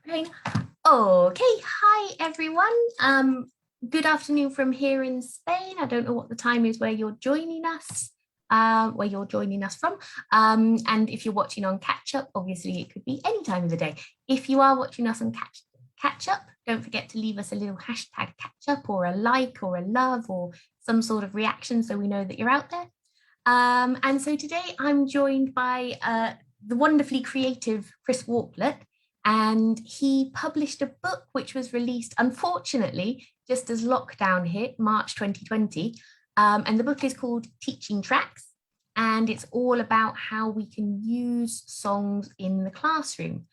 Right. Okay, hi everyone. Good afternoon from here in Spain. I don't know what the time is where you're joining us, from. And if you're watching on catch up, obviously it could be any time of the day. If you are watching us on catch up, don't forget to leave us a little hashtag catch up or a like or a love or some sort of reaction so we know that you're out there. And so today I'm joined by the wonderfully creative Chris Walklett, and he published a book which was released, unfortunately, just as lockdown hit, March 2020. And the book is called Teaching Tracks, and it's all about how we can use songs in the classroom.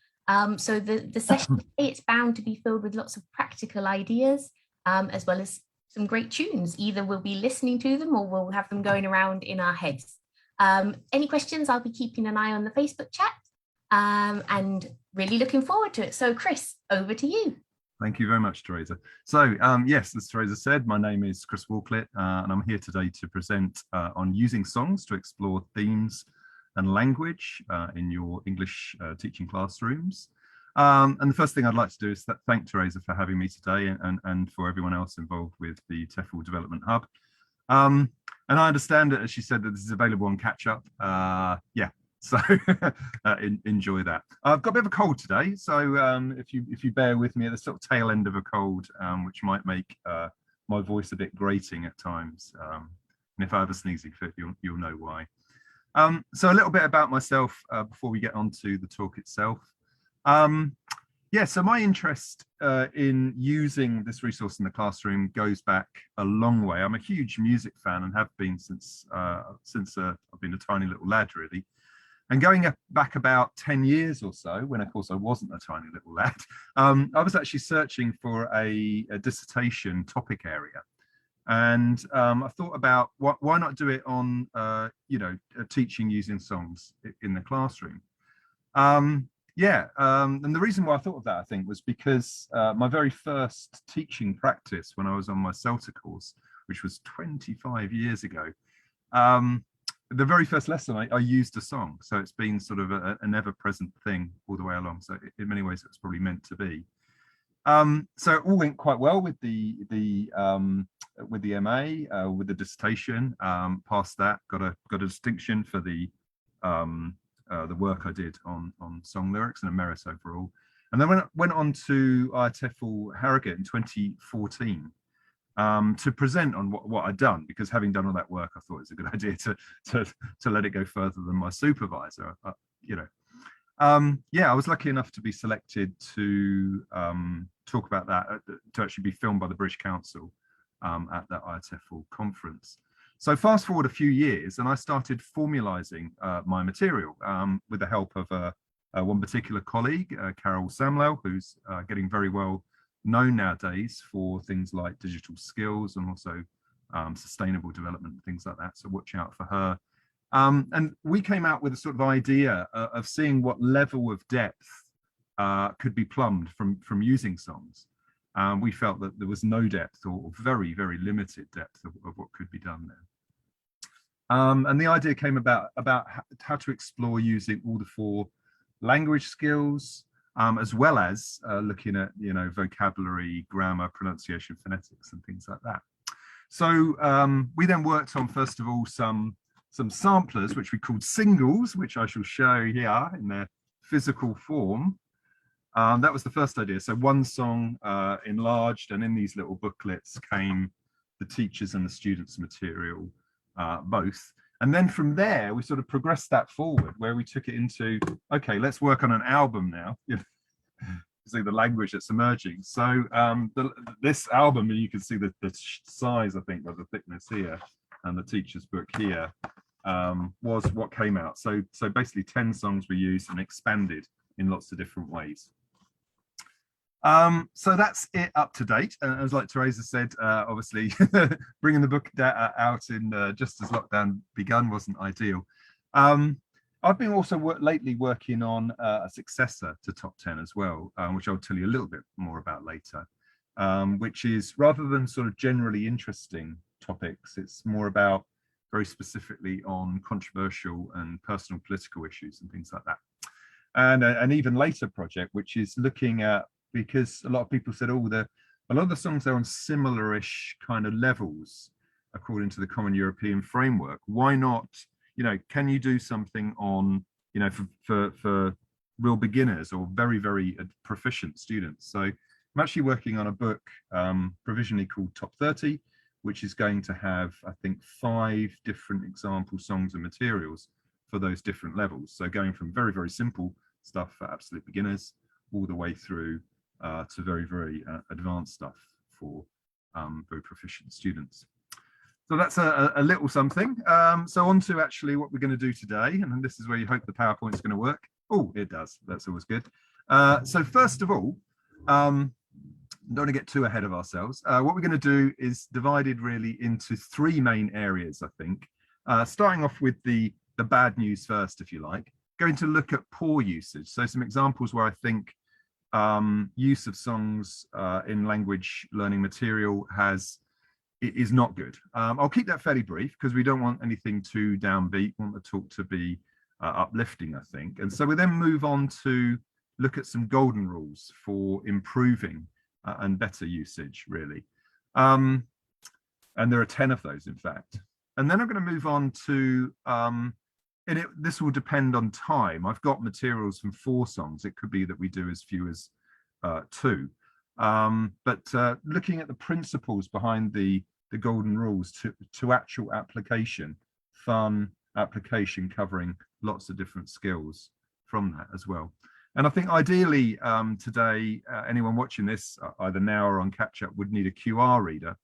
So the session today, it's bound to be filled with lots of practical ideas, as well as some great tunes. Either we'll be listening to them or we'll have them going around in our heads. Any questions, I'll be keeping an eye on the Facebook chat, and really looking forward to it. So Chris, over to you. Thank you very much, Teresa. So yes, as Teresa said, my name is Chris Walklett, and I'm here today to present on using songs to explore themes and language in your English teaching classrooms. And the first thing I'd like to do is thank Teresa for having me today, and for everyone else involved with the TEFL Development Hub. And I understand that, as she said, that this is available on catch up. Yeah, so enjoy that. I've got a bit of a cold today, so if you bear with me at the sort of tail end of a cold, which might make my voice a bit grating at times. And if I have a sneezing fit, you'll know why. So a little bit about myself before we get on to the talk itself. Yeah, so my interest in using this resource in the classroom goes back a long way. I'm a huge music fan and have been since I've been a tiny little lad, really. And going back about 10 years or so, when of course I wasn't a tiny little lad, I was actually searching for a dissertation topic area. And I thought about why not do it on, teaching using songs in the classroom. And the reason why I thought of that, I think, was because my very first teaching practice when I was on my CELTA course, which was 25 years ago, the very first lesson I used a song. So it's been sort of an ever-present thing all the way along. So in many ways, it's probably meant to be. So it all went quite well with the MA, with the dissertation. Passed that, got a distinction for the work I did on song lyrics and a merit overall. And then went on to TEFL Harrogate in 2014 to present on what I'd done, because having done all that work, I thought it was a good idea to let it go further than my supervisor. I was lucky enough to be selected to talk about that, to actually be filmed by the British Council at that ITEFL conference. So fast forward a few years, and I started formalising my material with the help of one particular colleague, Carol Samlell, who's getting very well known nowadays for things like digital skills and also sustainable development, things like that. So watch out for her. And we came out with a sort of idea of seeing what level of depth could be plumbed from using songs. We felt that there was no depth, or very, very limited depth of what could be done there. And the idea came about how to explore using all the four language skills, as well as looking at vocabulary, grammar, pronunciation, phonetics, and things like that. So we then worked on, first of all, some samplers, which we called singles, which I shall show here in their physical form. That was the first idea. So one song enlarged, and in these little booklets came the teachers and the students' material, both. And then from there, we sort of progressed that forward, where we took it into, okay, let's work on an album now. See the language that's emerging. So this album, and you can see the size, I think, of the thickness here, and the teacher's book here, was what came out. So basically 10 songs were used and expanded in lots of different ways. So that's it up to date. As like Teresa said, obviously bringing the book out in just as lockdown begun wasn't ideal. I've been also lately working on a successor to Top 10 as well, which I'll tell you a little bit more about later, which is, rather than sort of generally interesting topics, it's more about very specifically on controversial and personal political issues and things like that. and an even later project, which is looking at, because a lot of people said, oh, a lot of the songs are on similar-ish kind of levels according to the Common European Framework. Why not, can you do something on, for real beginners or very, very proficient students? So I'm actually working on a book provisionally called Top 30, which is going to have, I think, 5 different example songs and materials for those different levels. So going from very, very simple stuff for absolute beginners all the way through to very, very advanced stuff for very proficient students. So that's a little something. So on to actually what we're going to do today. And this is where you hope the PowerPoint is going to work. Oh, it does. That's always good. So first of all, don't want to get too ahead of ourselves. What we're going to do is divided really into 3 main areas, I think. Starting off with the bad news first, if you like. Going to look at poor usage. So some examples where I think use of songs in language learning material is not good. I'll keep that fairly brief because we don't want anything too downbeat. We want the talk to be uplifting, I think. And so we then move on to look at some golden rules for improving and better usage, really. And there are 10 of those, in fact. And then I'm going to move on to, this will depend on time. I've got materials from 4 songs. It could be that we do as few as 2. But looking at the principles behind the golden rules to actual application, fun application covering lots of different skills from that as well. And I think ideally today, anyone watching this either now or on catch up would need a QR reader.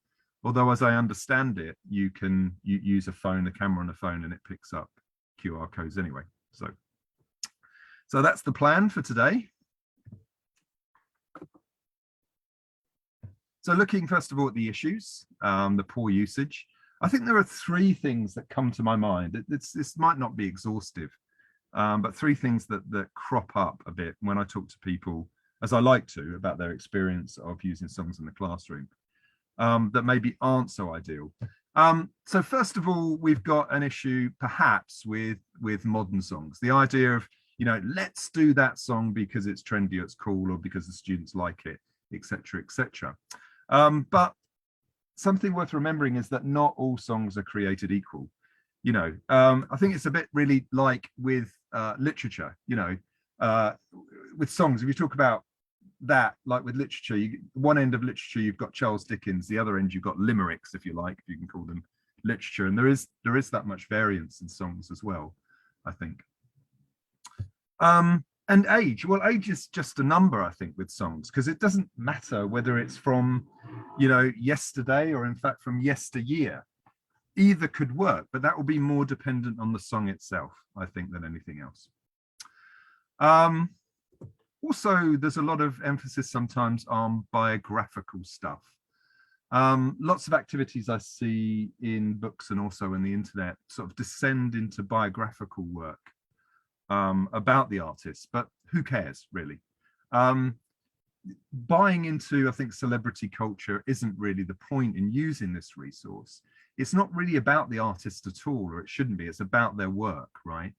Although as I understand it, you can use a phone, a camera on a phone, and it picks up QR codes anyway. So that's the plan for today. So looking first of all at the issues, the poor usage, I think there are 3 things that come to my mind. This might not be exhaustive, but 3 things that crop up a bit when I talk to people, as I like to, about their experience of using songs in the classroom that maybe aren't so ideal. So first of all, we've got an issue perhaps with modern songs. The idea of, let's do that song because it's trendy, it's cool, or because the students like it, etc., etc. But something worth remembering is that not all songs are created equal. I think it's a bit really like with literature, with songs. If you talk about that, like with literature, one end of literature, you've got Charles Dickens, the other end, you've got limericks, if you like, if you can call them literature. And there is that much variance in songs as well, I think. And age, well, age is just a number, I think, with songs, because it doesn't matter whether it's from, yesterday or in fact from yesteryear. Either could work, but that will be more dependent on the song itself, I think, than anything else. Also, there's a lot of emphasis sometimes on biographical stuff. Lots of activities I see in books and also on the internet sort of descend into biographical work about the artists, but who cares, really? Buying into, I think, celebrity culture isn't really the point in using this resource. It's not really about the artist at all, or it shouldn't be. It's about their work, right?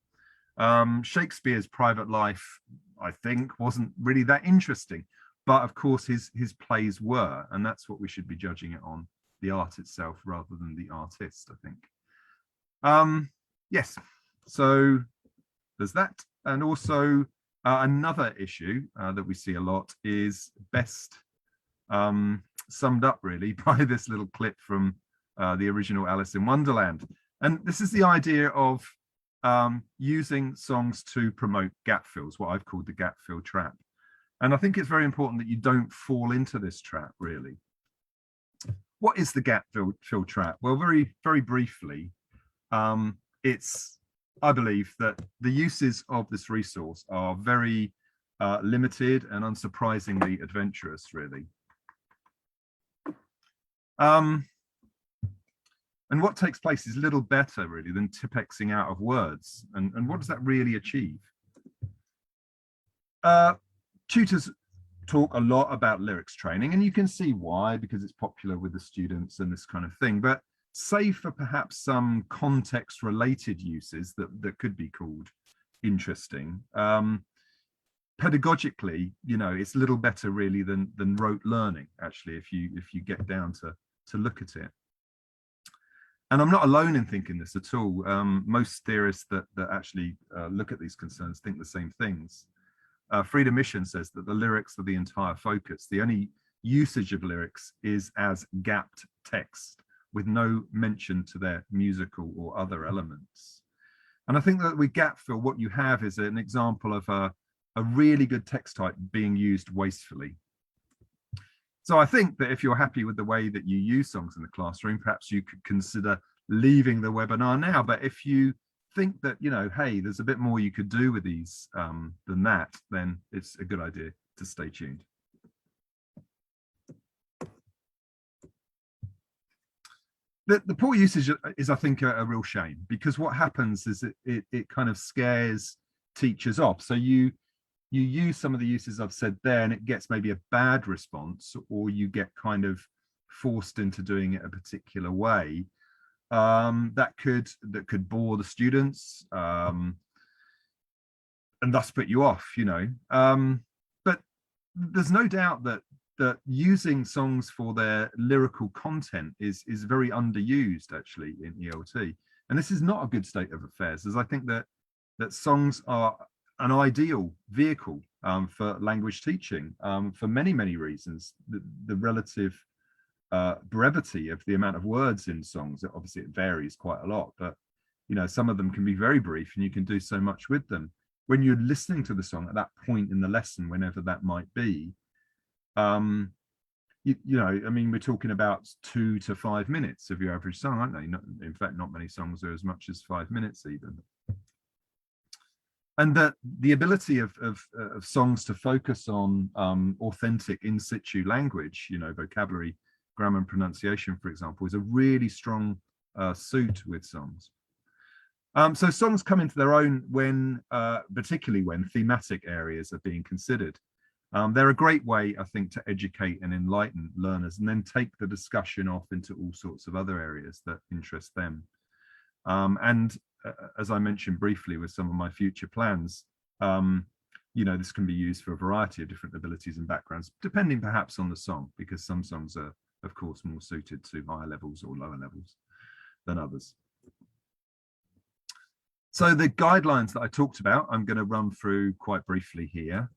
Shakespeare's private life, I think, wasn't really that interesting, but of course his plays were, and that's what we should be judging it on, the art itself rather than the artist, I think. Yes, so there's that. And also another issue that we see a lot is best summed up really by this little clip from the original Alice in Wonderland. And this is the idea of using songs to promote gap fills, what I've called the gap fill trap. And I think it's very important that you don't fall into this trap, really. What is the gap fill trap? Well, very, very briefly, I believe that the uses of this resource are very limited and unsurprisingly adventurous, really. And what takes place is little better, really, than tipexing out of words. And what does that really achieve? Tutors talk a lot about lyrics training, and you can see why, because it's popular with the students and this kind of thing. But save for perhaps some context-related uses that could be called interesting, pedagogically, you know, it's a little better really than rote learning, actually, if you get down to look at it. And I'm not alone in thinking this at all. Most theorists that actually look at these concerns think the same things. Frida Mission says that the lyrics are the entire focus. The only usage of lyrics is as gapped text with no mention to their musical or other elements. And I think that with gap fill, what you have is an example of a really good text type being used wastefully. So I think that if you're happy with the way that you use songs in the classroom, perhaps you could consider leaving the webinar now. But if you think that, you know, hey, there's a bit more you could do with these than that, then it's a good idea to stay tuned. The poor usage is, I think, a real shame, because what happens is it kind of scares teachers off. So you use some of the uses I've said there, and it gets maybe a bad response, or you get kind of forced into doing it a particular way that could bore the students and thus put you off, you know. But there's no doubt that using songs for their lyrical content is very underused, actually, in ELT. And this is not a good state of affairs, as I think that songs are an ideal vehicle for language teaching for many reasons. The relative brevity of the amount of words in songs, obviously it varies quite a lot, but you know, some of them can be very brief and you can do so much with them. When you're listening to the song at that point in the lesson, whenever that might be, you know, I mean, we're talking about 2 to 5 minutes of your average song, aren't they? In fact, not many songs are as much as 5 minutes even. And that the ability of songs to focus on authentic in situ language, you know, vocabulary, grammar and pronunciation, for example, is a really strong suit with songs. So songs come into their own when, particularly when thematic areas are being considered. They're a great way, I think, to educate and enlighten learners, and then take the discussion off into all sorts of other areas that interest them. As I mentioned briefly with some of my future plans, you know, this can be used for a variety of different abilities and backgrounds, depending perhaps on the song, because some songs are, of course, more suited to higher levels or lower levels than others. So the guidelines that I talked about, I'm going to run through quite briefly here.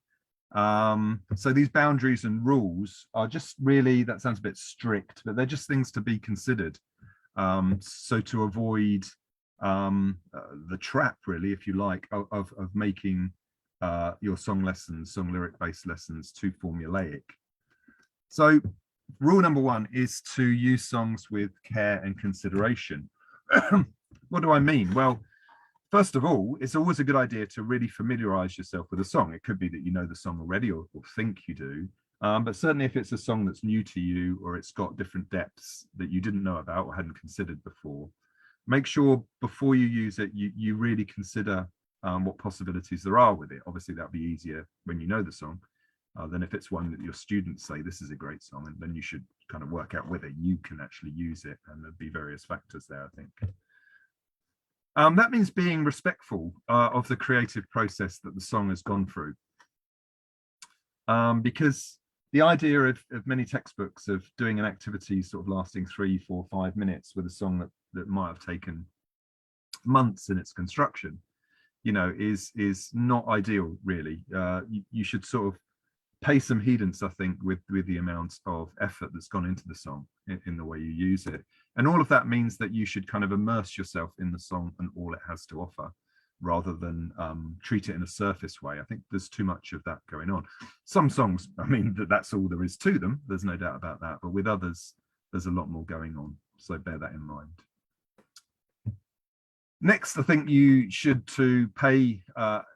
So these boundaries and rules are just really, that sounds a bit strict, but they're just things to be considered. So to avoid the trap, really, if you like, of making your song lessons, song lyric based lessons, too formulaic. So rule number 1 is to use songs with care and consideration. What do I mean? Well, first of all, it's always a good idea to really familiarize yourself with a song. It could be that you know the song already or think you do, but certainly if it's a song that's new to you, or it's got different depths that you didn't know about or hadn't considered before, make sure before you use it, you really consider what possibilities there are with it. Obviously, that'll be easier when you know the song than if it's one that your students say, this is a great song, and then you should kind of work out whether you can actually use it, and there'll be various factors there, I think. That means being respectful of the creative process that the song has gone through. Because the idea of many textbooks of doing an activity sort of lasting 3, 4, 5 minutes with a song that might have taken months in its construction, you know, is not ideal, really. You should sort of pay some heedance, I think, with the amount of effort that's gone into the song in the way you use it. And all of that means that you should kind of immerse yourself in the song and all it has to offer, rather than treat it in a surface way. I think there's too much of that going on. Some songs, I mean, that's all there is to them. There's no doubt about that. But with others, there's a lot more going on. So bear that in mind. Next, I think you should pay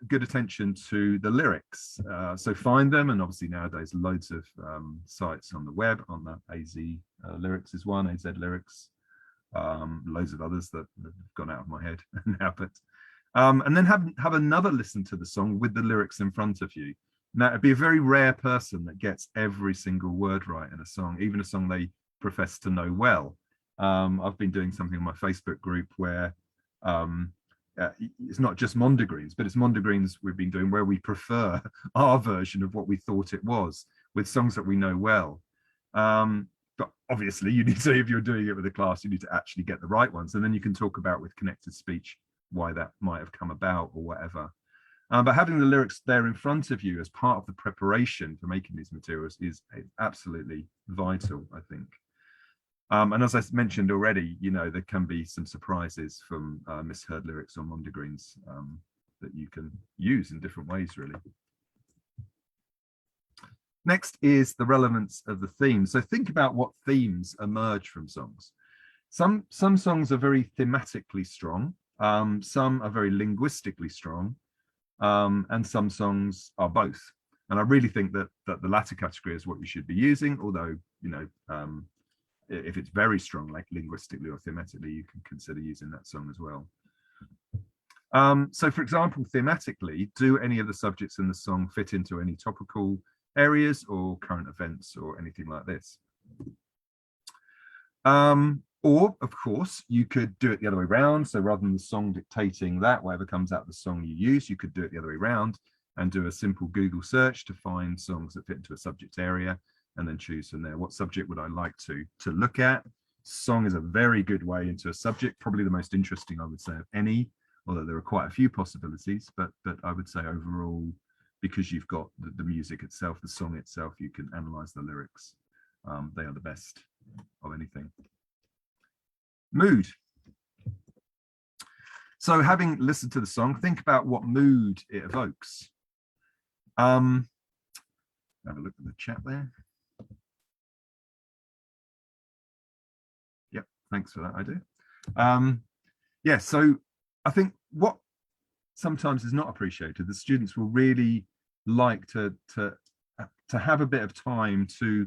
good attention to the lyrics. So find them, and obviously nowadays loads of sites on the web. On the AZ Lyrics is one, AZ Lyrics, loads of others that have gone out of my head now. But and then have another listen to the song with the lyrics in front of you. Now, it'd be a very rare person that gets every single word right in a song, even a song they profess to know well. I've been doing something on my Facebook group where it's not just Mondegreens, but it's Mondegreens we've been doing where we prefer our version of what we thought it was with songs that we know well. But obviously you need to, if you're doing it with a class, you need to actually get the right ones. And then you can talk about with connected speech, why that might have come about or whatever. But having the lyrics there in front of you as part of the preparation for making these materials is absolutely vital, I think. And as I mentioned already, you know, there can be some surprises from misheard lyrics on Mondegreens that you can use in different ways, really. Next is the relevance of the theme. So think about what themes emerge from songs. Some songs are very thematically strong. Some are very linguistically strong. And some songs are both. And I really think that the latter category is what you should be using, although, you know, if it's very strong, like linguistically or thematically, you can consider using that song as well. So for example, thematically, do any of the subjects in the song fit into any topical areas or current events or anything like this? Or, of course, you could do it the other way around. So rather than the song dictating that, whatever comes out of the song you use, you could do it the other way around and do a simple Google search to find songs that fit into a subject area and then choose from there. What subject would I like to look at? Song is a very good way into a subject, probably the most interesting, I would say, of any, although there are quite a few possibilities, but I would say overall, because you've got the music itself, the song itself, you can analyze the lyrics. They are the best of anything. Mood. So having listened to the song, think about what mood it evokes. Have a look at the chat there. Yep, thanks for that, I do. Yeah, so I think what sometimes is not appreciated, the students will really like to have a bit of time to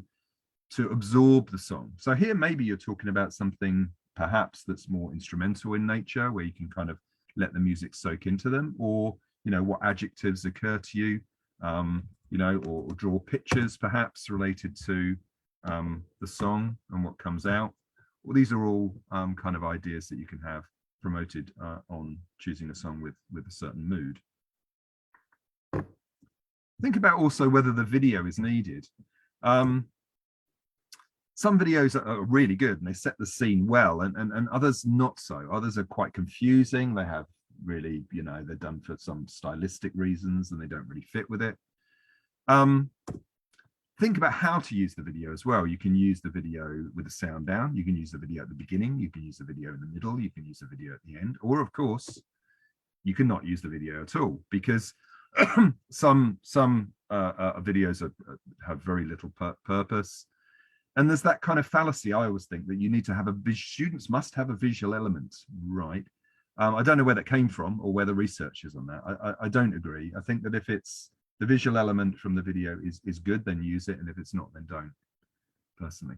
absorb the song. So here maybe you're talking about something perhaps that's more instrumental in nature, where you can kind of let the music soak into them, or, you know, what adjectives occur to you, you know, or draw pictures perhaps related to the song and what comes out. Well, these are all kind of ideas that you can have promoted on choosing a song with a certain mood. Think about also whether the video is needed. Some videos are really good and they set the scene well, and others not so. Others are quite confusing. They have really, you know, they're done for some stylistic reasons and they don't really fit with it. Think about how to use the video as well. You can use the video with the sound down. You can use the video at the beginning. You can use the video in the middle. You can use the video at the end. Or, of course, you cannot use the video at all, because some videos have very little purpose. And there's that kind of fallacy, I always think, that you need to have students must have a visual element, right? I don't know where that came from or where the research is on that. I don't agree. I think that if it's the visual element from the video is good, then use it. And if it's not, then don't, personally.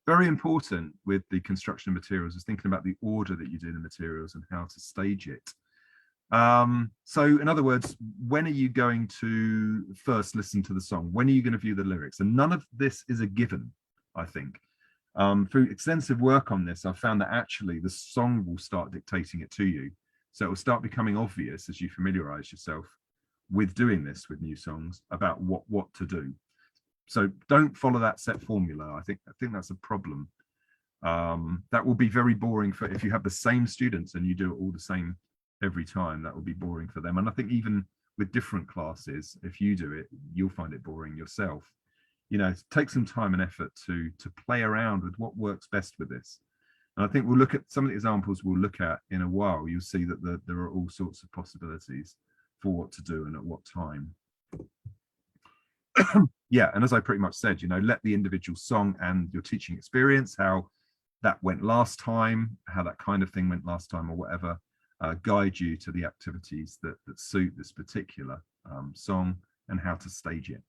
Very important with the construction of materials is thinking about the order that you do the materials and how to stage it. So in other words, when are you going to first listen to the song? When are you going to view the lyrics? And none of this is a given, I think. Through extensive work on this, I've found that actually the song will start dictating it to you. So it will start becoming obvious as you familiarize yourself with doing this with new songs about what to do. So don't follow that set formula. I think that's a problem. That will be very boring for if you have the same students and you do it all the same every time. That will be boring for them. And I think even with different classes, if you do it, you'll find it boring yourself. You know, take some time and effort to play around with what works best with this. And I think we'll look at some of the examples we'll look at in a while. You'll see that there are all sorts of possibilities for what to do and at what time. Yeah, and as I pretty much said, you know, let the individual song and your teaching experience, how that went last time, how that kind of thing went last time or whatever, guide you to the activities that suit this particular song and how to stage it,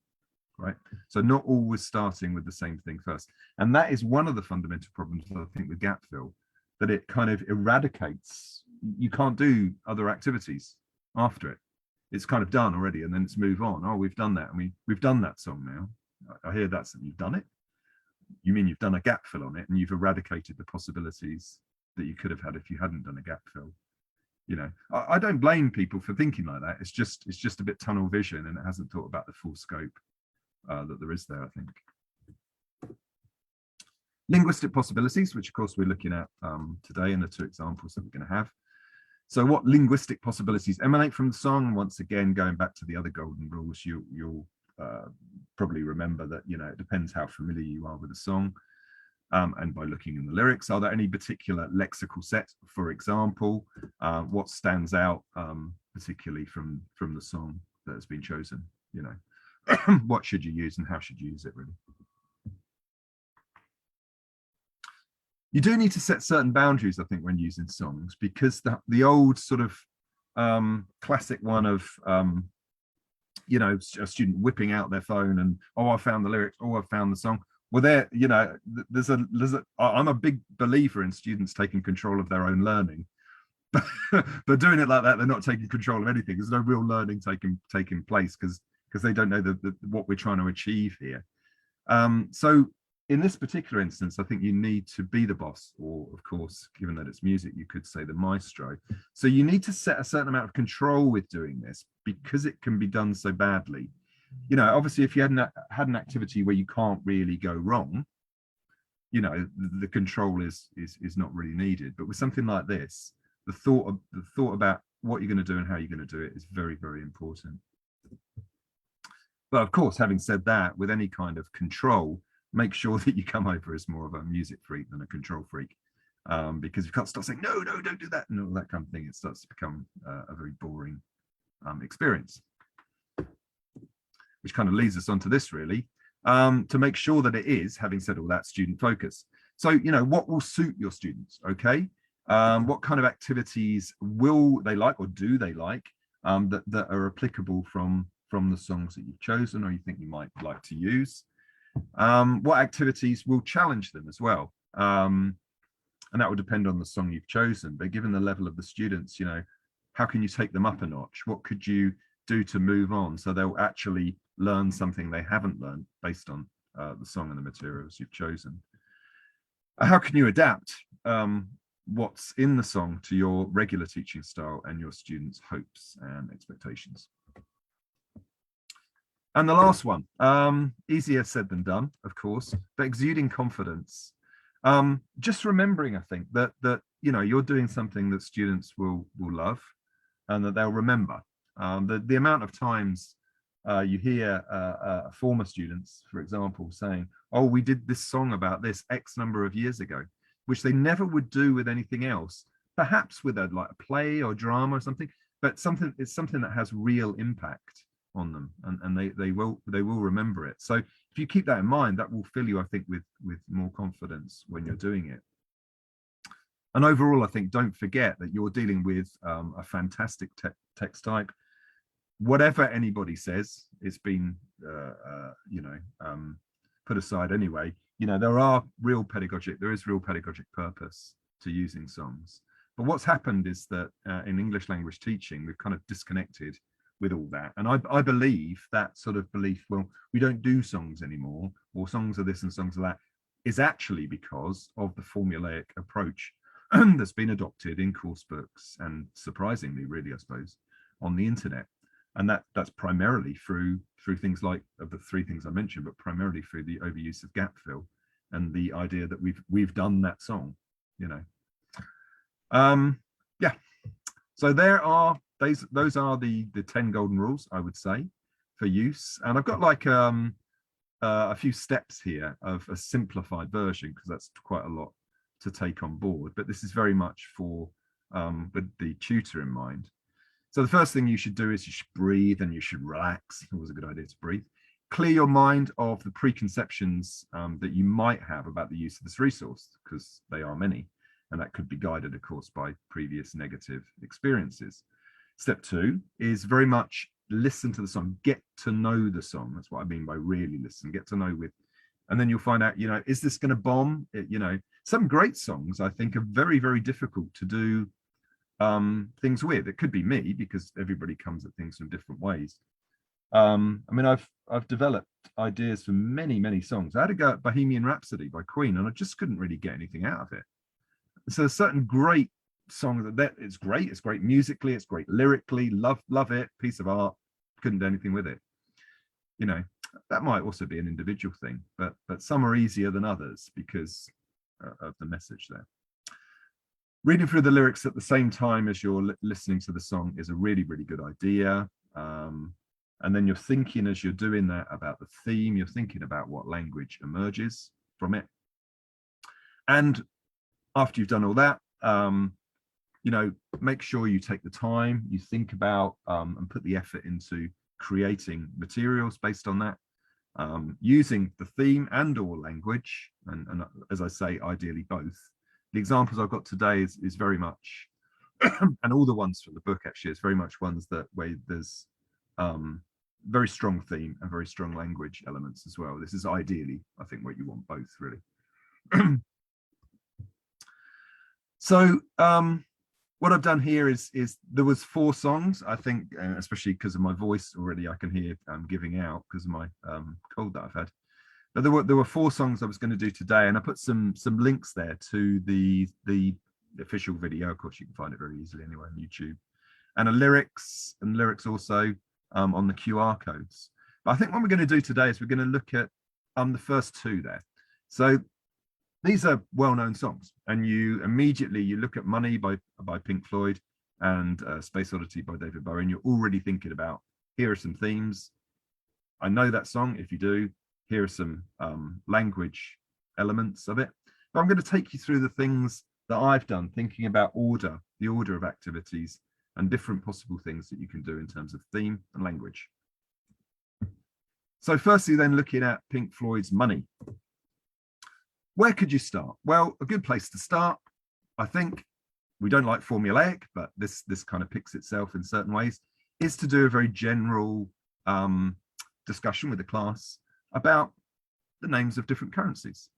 right? So not always starting with the same thing first. And that is one of the fundamental problems, I think, with gap fill, that it kind of eradicates, you can't do other activities after it. It's kind of done already, and then it's move on. Oh, we've done that, and we've done that song now. I hear that's you've done it. You mean you've done a gap fill on it, and you've eradicated the possibilities that you could have had if you hadn't done a gap fill. You know, I don't blame people for thinking like that. It's just a bit tunnel vision, and it hasn't thought about the full scope that there is there, I think. Linguistic possibilities, which of course we're looking at today in the two examples that we're going to have. So what linguistic possibilities emanate from the song? Once again, going back to the other golden rules, you'll probably remember that, you know, it depends how familiar you are with the song. And by looking in the lyrics, are there any particular lexical set, for example, what stands out particularly from the song that has been chosen? You know, what should you use and how should you use it, really? You do need to set certain boundaries, I think, when using songs, because the old sort of classic one of you know, a student whipping out their phone and, oh, I found the lyrics, oh, I found the song. Well, there, you know, I'm a big believer in students taking control of their own learning, but doing it like that, they're not taking control of anything. There's no real learning taking place because they don't know what we're trying to achieve here. So in this particular instance, I think you need to be the boss, or of course, given that it's music, you could say the maestro. So you need to set a certain amount of control with doing this because it can be done so badly. You know, obviously, if you had an activity where you can't really go wrong, you know, the control is not really needed. But with something like this, the thought about what you're going to do and how you're going to do it is very, very important. But of course, having said that, with any kind of control, make sure that you come over as more of a music freak than a control freak, because you can't start saying no, don't do that, and all that kind of thing. It starts to become a very boring experience. Which kind of leads us onto this, really, to make sure that it is, having said all that, student focus. So, you know, what will suit your students, okay? What kind of activities will they like, or do they like, that are applicable from the songs that you've chosen or you think you might like to use? What activities will challenge them as well? And that will depend on the song you've chosen. But given the level of the students, you know, how can you take them up a notch? What could you do to move on so they'll actually learn something they haven't learned based on the song and the materials you've chosen? How can you adapt what's in the song to your regular teaching style and your students' hopes and expectations? And the last one, easier said than done, of course, but exuding confidence. Just remembering, I think, that you know, you're doing something that students will love and that they'll remember. The amount of times you hear former students, for example, saying, oh, we did this song about this X number of years ago, which they never would do with anything else, perhaps with like a play or drama or something, but it's something that has real impact on them, and they will remember it. So if you keep that in mind, that will fill you, I think, with more confidence when you're doing it. And overall, I think, don't forget that you're dealing with a fantastic text type. Whatever anybody says, it's been you know, put aside anyway. You know, there is real pedagogic purpose to using songs. But what's happened is that in English language teaching, we've kind of disconnected with all that. And I believe that sort of belief, well, we don't do songs anymore, or songs are this and songs are that, is actually because of the formulaic approach that's been adopted in course books, and surprisingly, really, I suppose, on the internet. And that's primarily through things like, of the three things I mentioned, but primarily through the overuse of gap fill and the idea that we've done that song, you know. Yeah. So those are the 10 golden rules, I would say, for use. And I've got like a few steps here of a simplified version, because that's quite a lot to take on board. But this is very much for the tutor in mind. So the first thing you should do is you should breathe and you should relax. It's always a good idea to breathe. Clear your mind of the preconceptions that you might have about the use of this resource, because they are many, and that could be guided, of course, by previous negative experiences. Step 2 is very much listen to the song, get to know the song. That's what I mean by really listen, get to know with, and then you'll find out, you know, is this going to bomb? You know, some great songs, I think, are very, very difficult to do things with. It could be me, because everybody comes at things from different ways. I mean, I've developed ideas for many songs. I had to go at Bohemian Rhapsody by Queen, and I just couldn't really get anything out of it. So certain great songs that it's great musically, it's great lyrically, love it, piece of art, couldn't do anything with it. You know, that might also be an individual thing, but some are easier than others because of the message there. Reading through the lyrics at the same time as you're listening to the song is a really, really good idea. And then you're thinking as you're doing that about the theme, you're thinking about what language emerges from it. And after you've done all that, you know, make sure you take the time, you think about and put the effort into creating materials based on that, using the theme and or language, and as I say, ideally both. The examples I've got today is very much, and all the ones from the book actually, is very much ones that where there's very strong theme and very strong language elements as well. This is ideally, I think, what you want both, really. So what I've done here is there was 4 songs, I think, especially because of my voice already, I can hear giving out because of my cold that I've had. But there were 4 songs I was going to do today, and I put some links there to the official video. Of course, you can find it very easily anyway on YouTube, and lyrics also on the QR codes. But I think what we're going to do today is we're going to look at the first 2 there. So these are well-known songs, and you immediately look at Money by Pink Floyd and Space Oddity by David Bowie, and you're already thinking about, here are some themes. I know that song. If you do, here are some language elements of it. But I'm going to take you through the things that I've done, thinking about the order of activities and different possible things that you can do in terms of theme and language. So firstly, then, looking at Pink Floyd's Money. Where could you start? Well, a good place to start, I think, we don't like formulaic, but this kind of picks itself in certain ways, is to do a very general discussion with the class about the names of different currencies.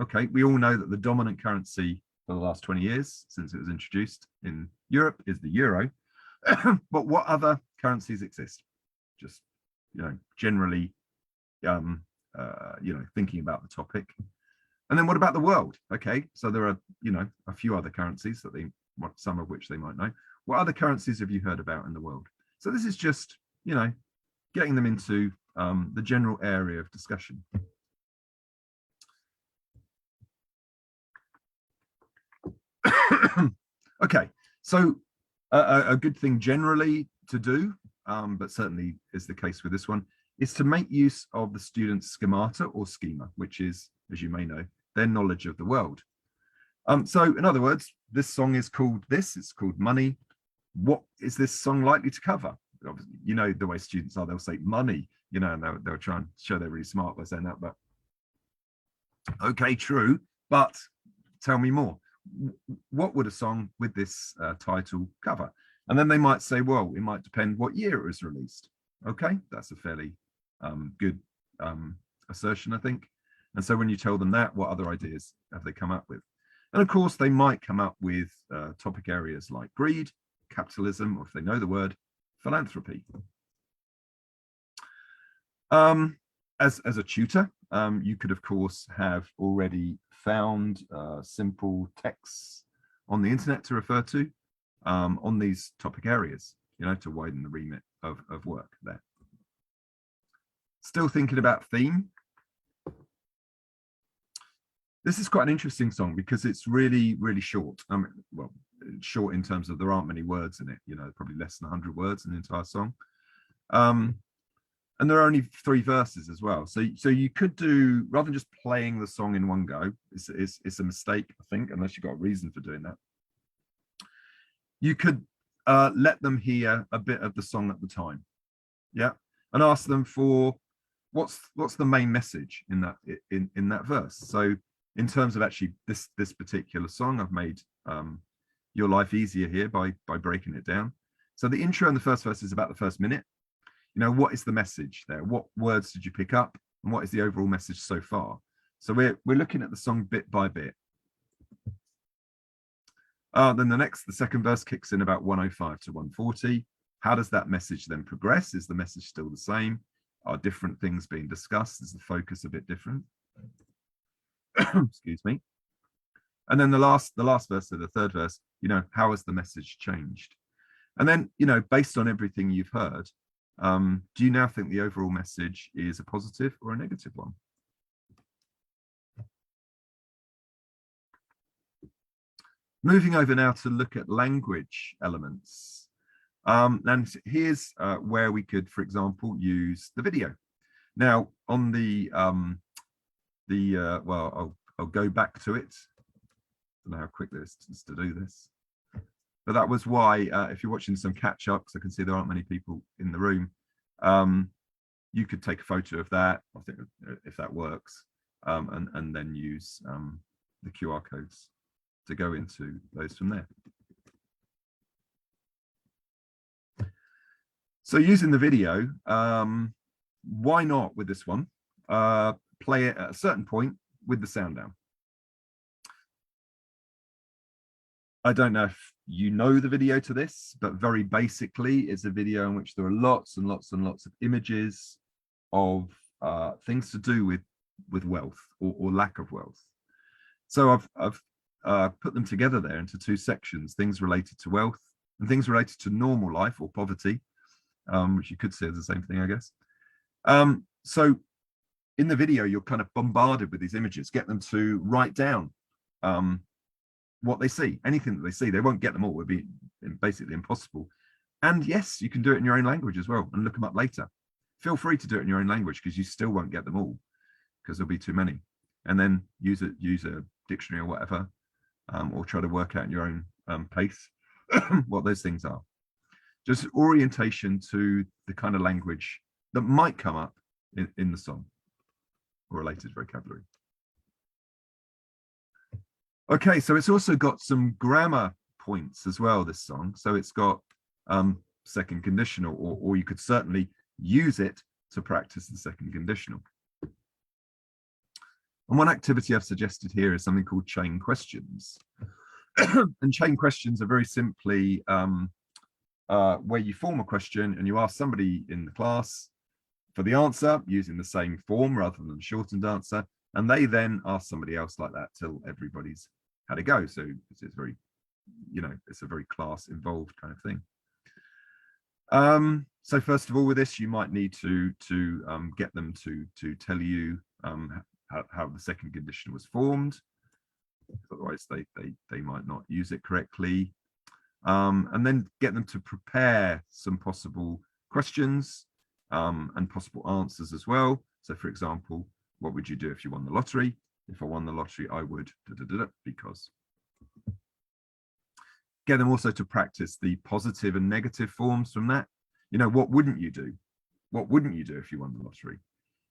Okay, we all know that the dominant currency for the last 20 years, since it was introduced in Europe, is the euro. But what other currencies exist? Just, you know, generally, you know, thinking about the topic. And then what about the world? Okay, so there are, you know, a few other currencies that some of which they might know. What other currencies have you heard about in the world? So this is just, you know, getting them into the general area of discussion. Okay, so a good thing generally to do, but certainly is the case with this one, is to make use of the student's schemata or schema, which is, as you may know, their knowledge of the world. So in other words, this song is called this, it's called Money. What is this song likely to cover? You know the way students are, they'll say money, you know, and they'll try and show they're really smart by saying that, but okay, true, but tell me more. What would a song with this title cover? And then they might say, well, it might depend what year it was released. Okay, that's a fairly good assertion, I think. And so when you tell them that, what other ideas have they come up with? And of course, they might come up with topic areas like greed, capitalism, or if they know the word, philanthropy. As a tutor, you could, of course, have already found simple texts on the internet to refer to on these topic areas, you know, to widen the remit of work there. Still thinking about theme. This is quite an interesting song because it's really, really short. Well, short in terms of there aren't many words in it, you know, probably less than 100 words in the entire song. And there are only 3 verses as well. So you could do, rather than just playing the song in one go, it's a mistake, I think, unless you've got a reason for doing that. You could let them hear a bit of the song at the time, yeah, and ask them for what's the main message in that verse. So in terms of actually this particular song, I've made your life easier here by breaking it down. So the intro and the first verse is about the first minute. You know, what is the message there? What words did you pick up? And what is the overall message so far? So we're looking at the song bit by bit. Then the second verse kicks in about 105 to 140. How does that message then progress? Is the message still the same? Are different things being discussed? Is the focus a bit different? Excuse me. And then the last verse, so the third verse, you know, how has the message changed? And then, you know, based on everything you've heard, do you now think the overall message is a positive or a negative one? Moving over now to look at language elements. And here's where we could, for example, use the video. Now, on well, I'll go back to it. I don't know how quick this is to do this. But that was why, if you're watching some catch-ups, I can see there aren't many people in the room. You could take a photo of that, I think, if that works, and then use the QR codes to go into those from there. So using the video, why not with this one? Play it at a certain point with the sound down. I don't know if you know the video to this, but very basically it's a video in which there are lots and lots and lots of images of things to do with wealth or lack of wealth. So I've put them together there into two sections, things related to wealth and things related to normal life or poverty, which you could say is the same thing, I guess. So in the video, you're kind of bombarded with these images, get them to write down what they see, anything that they see. They won't get them all, it would be basically impossible. And yes, you can do it in your own language as well and look them up later. Feel free to do it in your own language because you still won't get them all because there'll be too many. And then use a dictionary or whatever, or try to work out in your own pace what those things are. Just orientation to the kind of language that might come up in the song or related vocabulary. Okay, so it's also got some grammar points as well, this song. So it's got second conditional, or you could certainly use it to practice the second conditional. And one activity I've suggested here is something called chain questions. And chain questions are very simply where you form a question and you ask somebody in the class for the answer using the same form rather than shortened answer, and they then ask somebody else like that till everybody's had a go. So it's very, you know, it's a very class involved kind of thing. So first of all, with this, you might need to get them to tell you how the second condition was formed. Otherwise, they might not use it correctly. And then get them to prepare some possible questions and possible answers as well. So, for example, what would you do if you won the lottery? If I won the lottery, I would because. Get them also to practice the positive and negative forms from that. You know, what wouldn't you do? What wouldn't you do if you won the lottery?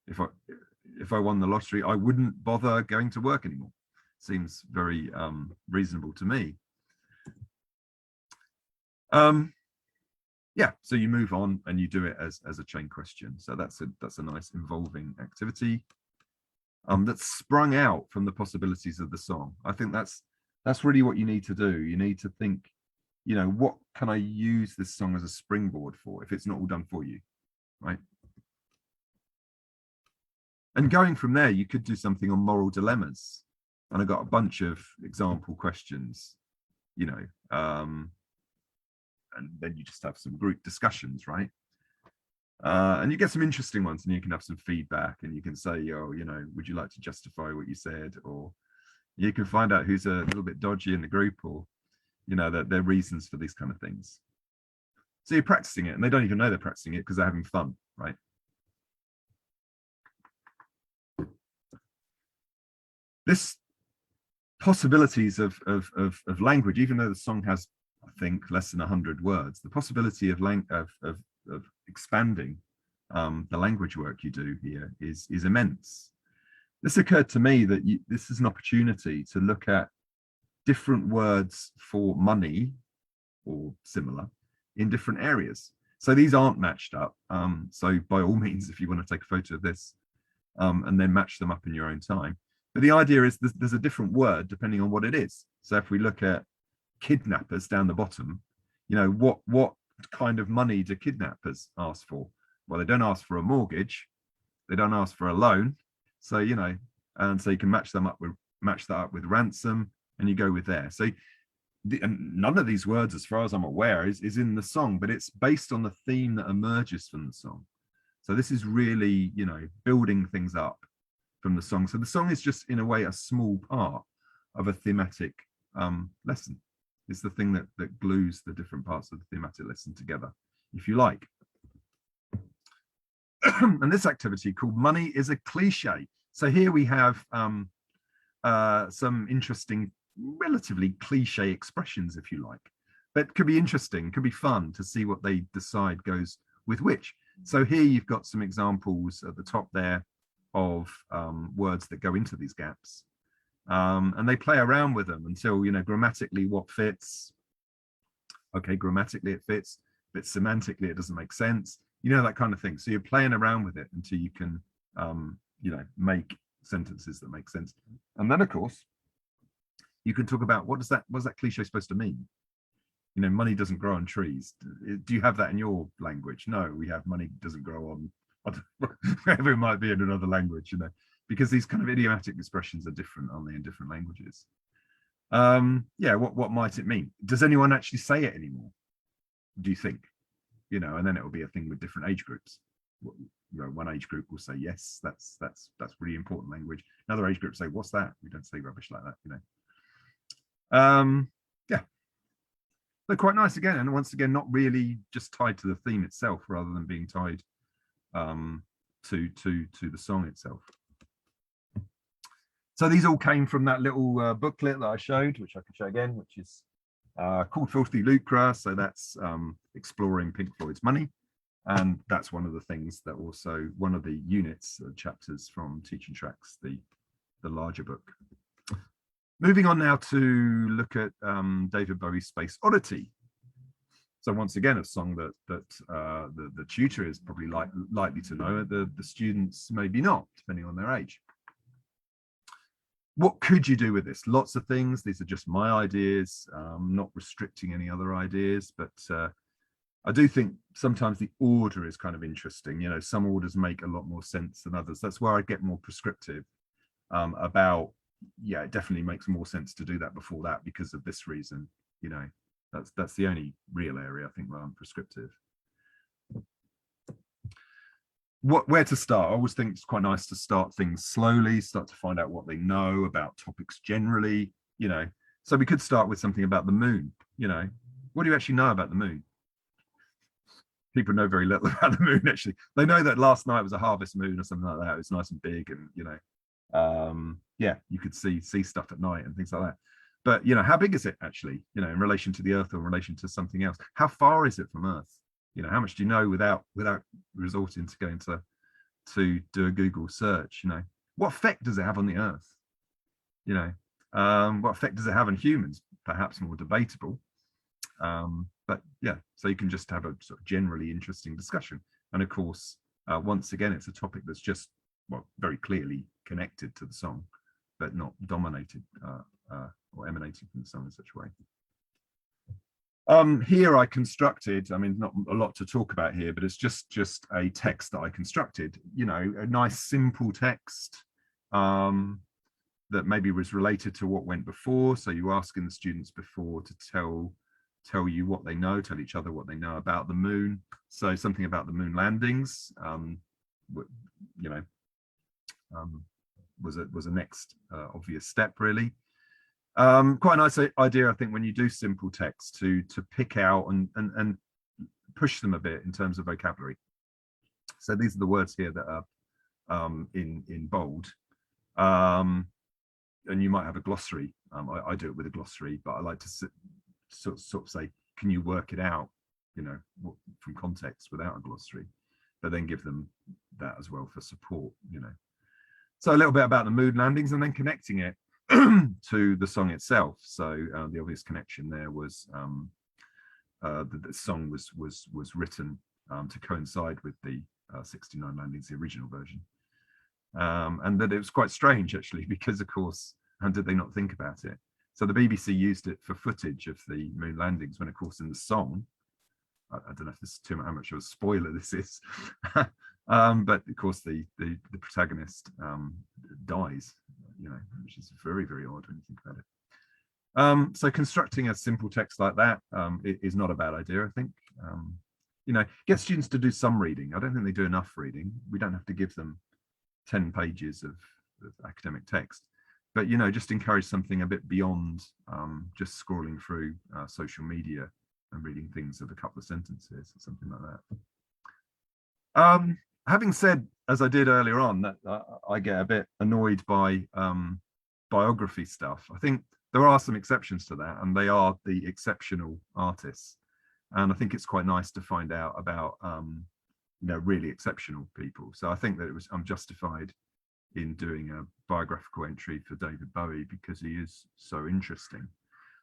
If I won the lottery, I wouldn't bother going to work anymore. Seems very reasonable to me. Yeah, so you move on and you do it as a chain question. So that's a nice involving activity that's sprung out from the possibilities of the song. I think that's really what you need to do. You need to think, you know, what can I use this song as a springboard for if it's not all done for you, right? And going from there, you could do something on moral dilemmas. And I got a bunch of example questions, you know, and then you just have some group discussions, right? And you get some interesting ones and you can have some feedback and you can say, oh, you know, would you like to justify what you said? Or you can find out who's a little bit dodgy in the group, or, you know, their reasons for these kind of things. So you're practicing it and they don't even know they're practicing it because they're having fun, right? This possibilities of language, even though the song has, I think, less than 100 words, the possibility of expanding the language work you do here is immense. This occurred to me that this is an opportunity to look at different words for money or similar in different areas. So these aren't matched up. So by all means, if you want to take a photo of this and then match them up in your own time. But the idea is there's a different word depending on what it is. So if we look at kidnappers down the bottom, you know, what kind of money do kidnappers ask for? Well, they don't ask for a mortgage, they don't ask for a loan. So, you know, and so you can match that up with ransom, and you go with there. So and none of these words, as far as I'm aware, is in the song, but it's based on the theme that emerges from the song. So this is really, you know, building things up from the song. So the song is just, in a way, a small part of a thematic lesson. It's the thing that glues the different parts of the thematic lesson together, if you like. And this activity, called Money is a Cliche. So here we have some interesting, relatively cliche expressions, if you like, but could be interesting, could be fun to see what they decide goes with which. So here you've got some examples at the top there of words that go into these gaps. And they play around with them until, you know, grammatically what fits. Okay, grammatically it fits, but semantically it doesn't make sense. You know, that kind of thing. So you're playing around with it until you can, you know, make sentences that make sense. And then, of course, you can talk about what's that cliche supposed to mean? You know, money doesn't grow on trees. Do you have that in your language? No, we have money doesn't grow on wherever it might be in another language, you know, because these kind of idiomatic expressions are different, aren't they, in different languages? Yeah, what might it mean? Does anyone actually say it anymore, do you think? You know, and then it will be a thing with different age groups. You know, one age group will say, yes, that's really important language. Another age group say, what's that? We don't say rubbish like that, you know. Yeah, they're quite nice again, and once again, not really just tied to the theme itself, rather than being tied to the song itself. So these all came from that little booklet that I showed, which I can show again, which is called Filthy Lucre. So that's exploring Pink Floyd's Money, and that's one of the things that also one of the units, chapters from Teaching Tracks, the larger book. Moving on now to look at David Bowie's Space Oddity. So once again, a song that the tutor is probably likely to know, the students maybe not, depending on their age. What could you do with this? Lots of things. These are just my ideas, not restricting any other ideas, but I do think sometimes the order is kind of interesting. You know, some orders make a lot more sense than others. That's where I get more prescriptive about, yeah, it definitely makes more sense to do that before that because of this reason. You know, that's the only real area I think where I'm prescriptive. Where to start? I always think it's quite nice to start things slowly, start to find out what they know about topics generally, you know. So we could start with something about the moon. You know, what do you actually know about the moon? People know very little about the moon, actually. They know that last night was a harvest moon or something like that. It was nice and big, and you know, yeah, you could see stuff at night and things like that. But you know, how big is it actually, you know, in relation to the Earth or in relation to something else? How far is it from Earth? You know, how much do you know without resorting to going to do a Google search? You know, what effect does it have on the Earth? You know, what effect does it have on humans? Perhaps more debatable. But yeah, so you can just have a sort of generally interesting discussion. And of course, once again, it's a topic that's just, well, very clearly connected to the song, but not dominated or emanating from the song in such a way. Here I constructed, I mean, not a lot to talk about here, but it's just a text that I constructed, you know, a nice simple text that maybe was related to what went before. So you asking the students before to tell you what they know, tell each other what they know about the moon. So something about the moon landings, you know, was a next obvious step, really. Quite a nice idea, I think, when you do simple text to pick out and push them a bit in terms of vocabulary. So these are the words here that are in bold. And you might have a glossary. I do it with a glossary, but I like to sort of say, can you work it out, you know, from context without a glossary, but then give them that as well for support, you know. So a little bit about the moon landings and then connecting it to the song itself. So the obvious connection there was the song was written to coincide with the 69 landings, the original version, and that it was quite strange actually, because of course, and did they not think about it? So the BBC used it for footage of the moon landings, when of course in the song, I don't know if this is too much, how much of a spoiler this is, but of course the protagonist dies, you know, which is very, very odd when you think about it. So constructing a simple text like that is not a bad idea, I think. You know, get students to do some reading. I don't think they do enough reading. We don't have to give them 10 pages of academic text, but, you know, just encourage something a bit beyond just scrolling through social media and reading things of a couple of sentences or something like that. Having said, as I did earlier on, that I get a bit annoyed by biography stuff, I think there are some exceptions to that, and they are the exceptional artists. And I think it's quite nice to find out about, you know, really exceptional people. So I think that I'm justified in doing a biographical entry for David Bowie because he is so interesting.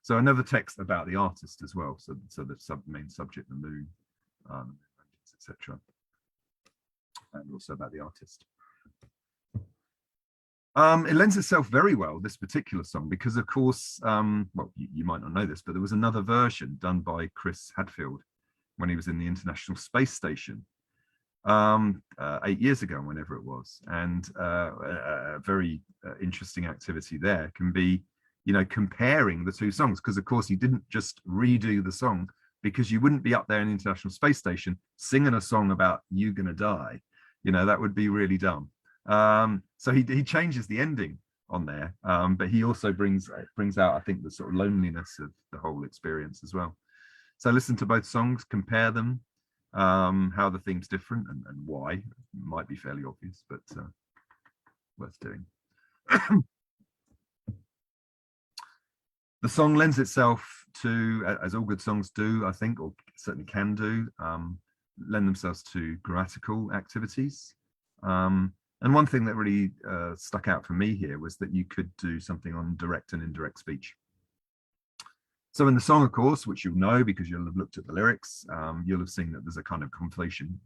So another text about the artist as well. So the main subject, the moon, etc., and also about the artist. It lends itself very well, this particular song, because of course, well, you might not know this, but there was another version done by Chris Hadfield when he was in the International Space Station 8 years ago, whenever it was. And a very interesting activity there can be, you know, comparing the two songs, because of course he didn't just redo the song, because you wouldn't be up there in the International Space Station singing a song about you gonna die. You know, that would be really dumb. So he changes the ending on there, but he also brings out, I think, the sort of loneliness of the whole experience as well. So listen to both songs, compare them, how the theme's different and why. It might be fairly obvious, but worth doing. The song lends itself to, as all good songs do, I think, or certainly can do, lend themselves to grammatical activities. And one thing that really stuck out for me here was that you could do something on direct and indirect speech. So in the song, of course, which you'll know because you'll have looked at the lyrics, you'll have seen that there's a kind of conversation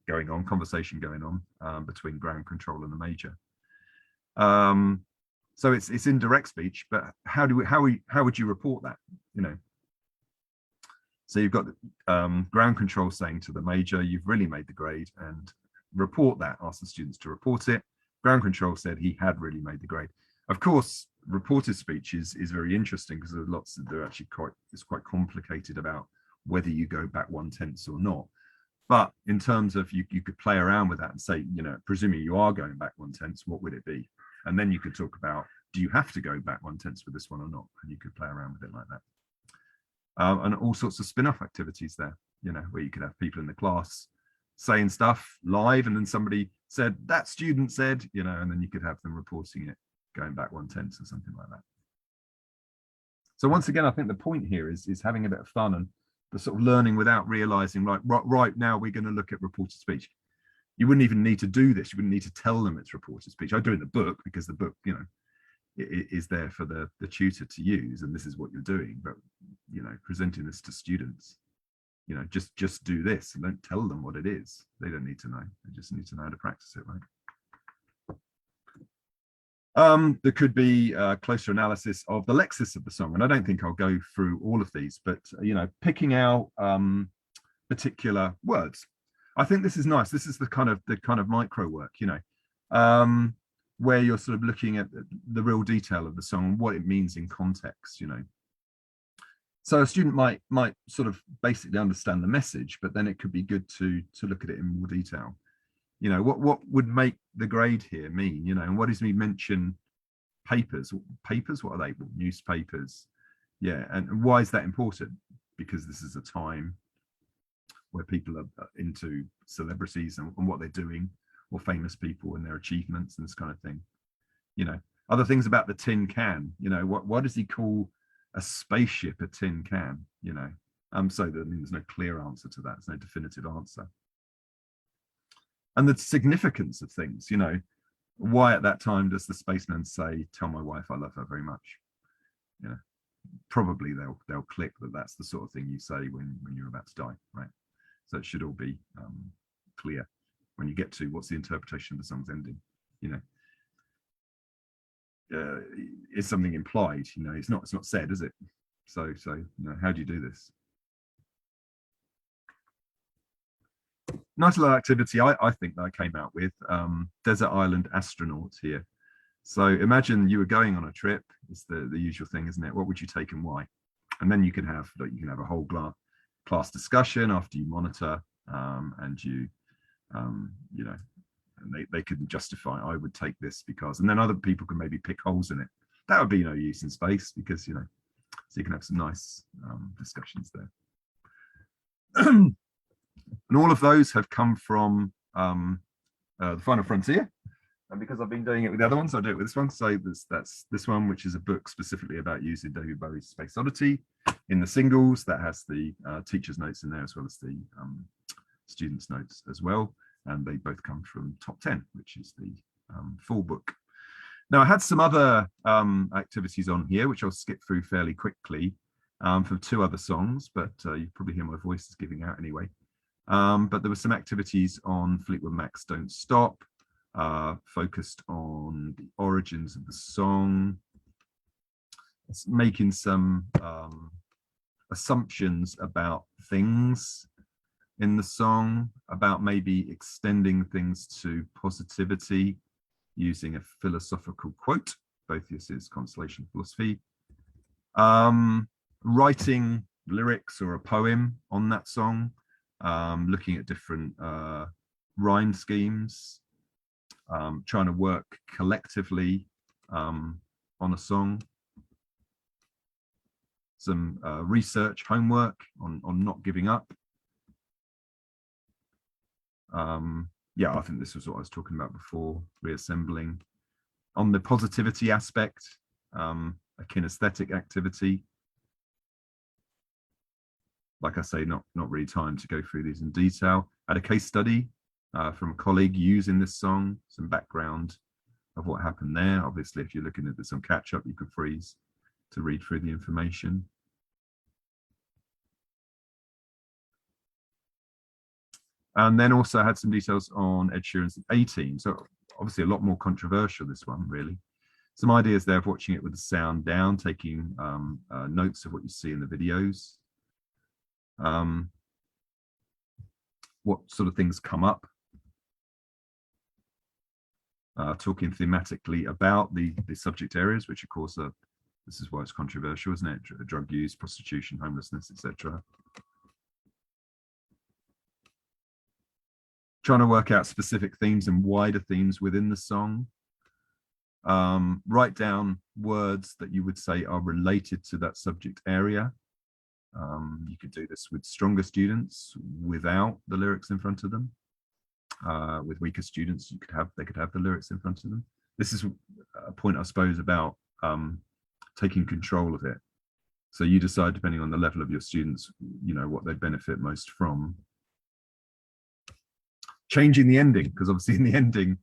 going on between ground control and the major. So it's indirect speech, but how would you report that? You know, so you've got ground control saying to the major, "You've really made the grade," and report that, ask the students to report it. Ground control said he had really made the grade. Of course, reported speech is very interesting because there's lots of, it's quite complicated about whether you go back 1/10 or not. But in terms of you could play around with that and say, you know, presuming you are going back 1/10, what would it be? And then you could talk about, do you have to go back 1/10 with this one or not? And you could play around with it like that. And all sorts of spin-off activities there, you know, where you could have people in the class saying stuff live, and then somebody said, that student said, you know, and then you could have them reporting it going back 1/10 or something like that. So once again, I think the point here is having a bit of fun and the sort of learning without realizing, right now we're going to look at reported speech. You wouldn't even need to do this. You wouldn't need to tell them it's reported speech. I do it in the book because the book, you know, is there for the tutor to use, and this is what you're doing. But, you know, presenting this to students, you know, just do this and don't tell them what it is. They don't need to know. They just need to know how to practice it, right? There could be closer analysis of the lexis of the song, and I don't think I'll go through all of these, but you know, picking out particular words. I think this is nice. This is the kind of micro work, you know, where you're sort of looking at the real detail of the song and what it means in context, you know. So a student might sort of basically understand the message, but then it could be good to look at it in more detail. You know, what would make the grade here mean, you know, and what does he mention? Papers, what are they? Newspapers. Yeah, and why is that important? Because this is a time where people are into celebrities and what they're doing, or famous people and their achievements and this kind of thing. You know, other things about the tin can, you know, what does he call a spaceship a tin can, you know? So there's no clear answer to that. There's no definitive answer. And the significance of things, you know, why at that time does the spaceman say, tell my wife I love her very much? You know, probably they'll click that that's the sort of thing you say when you're about to die, right? So it should all be clear when you get to what's the interpretation of the song's ending, you know. Is something implied, you know? It's not said, is it? So you know, how do you do this? Nice little activity I think that I came out with. Desert Island Astronaut here. So imagine you were going on a trip. It's the usual thing, isn't it? What would you take and why? And then you can have a whole class discussion after you monitor, and you know, and they can justify, I would take this because, and then other people can maybe pick holes in it. That would be no use in space, because, you know, so you can have some nice discussions there. And all of those have come from The Final Frontier. And because I've been doing it with the other ones, I'll do it with this one. So that's this one, which is a book specifically about using David Bowie's Space Oddity. In the singles, that has the teacher's notes in there, as well as the students' notes as well. And they both come from Top 10, which is the full book. Now, I had some other activities on here, which I'll skip through fairly quickly, for 2 other songs, but you probably hear my voice is giving out anyway. But there were some activities on Fleetwood Mac's Don't Stop, focused on the origins of the song, making some assumptions about things in the song, about maybe extending things to positivity using a philosophical quote, Boethius's Consolation Philosophy, writing lyrics or a poem on that song, looking at different rhyme schemes, trying to work collectively on a song, some research homework on not giving up. Yeah, I think this was what I was talking about before, reassembling. On the positivity aspect, a kinesthetic activity. Like I say, not really time to go through these in detail. I had a case study from a colleague using this song, some background of what happened there. Obviously, if you're looking at this on catch up, you could freeze to read through the information. And then also had some details on Ed Sheeran's 18. So obviously a lot more controversial, this one, really. Some ideas there of watching it with the sound down, taking notes of what you see in the videos. What sort of things come up. Talking thematically about the subject areas, which of course are, this is why it's controversial, isn't it? Drug use, prostitution, homelessness, etc. Trying to work out specific themes and wider themes within the song. Write down words that you would say are related to that subject area. You could do this with stronger students without the lyrics in front of them. With weaker students, they could have the lyrics in front of them. This is a point, I suppose, about taking control of it. So you decide, depending on the level of your students, you know, what they benefit most from. Changing the ending, because obviously in the ending,